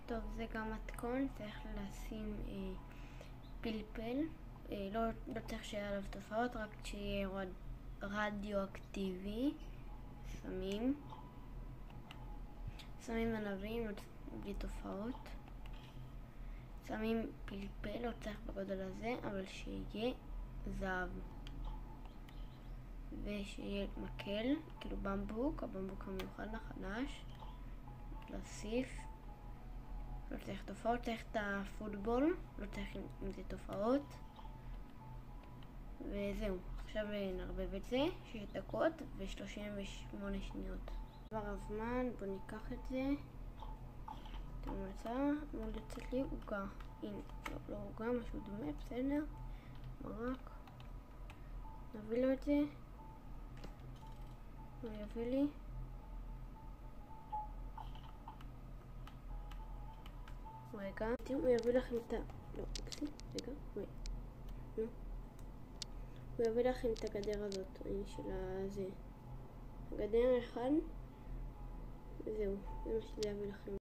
טוב, זה גם מתכון, צריך לשים פלפל, לא צריך שיהיה עליו תופעות, רק שיהיה רדיואקטיבי. שמים ענבים בלי תופעות, שמים פלפל, לא צריך בגודל הזה, אבל שיהיה זהב, ושיהיה מקל, כאילו במבוק, הבמבוק המיוחד החדש, להוסיף. לא צריך תופעות, צריך את הפוטבול, לא צריך עם זה תופעות. וזהו, עכשיו נערבב את זה 6 דקות ו38 שניות. עבר הזמן, בוא ניקח את זה. אתם מצא, אמור לצאת לי עוגה. הנה, לא עוגה, משהו דומה, בסדר. מרק. נביא לו את זה. הוא יביא לי. רגע, הוא יביא לכם את ה... לא, רגע, נו. הוא יביא לכם את הגדר הזאת, של הזה. הגדר אחד, וזהו, זה מה שזה יביא לכם.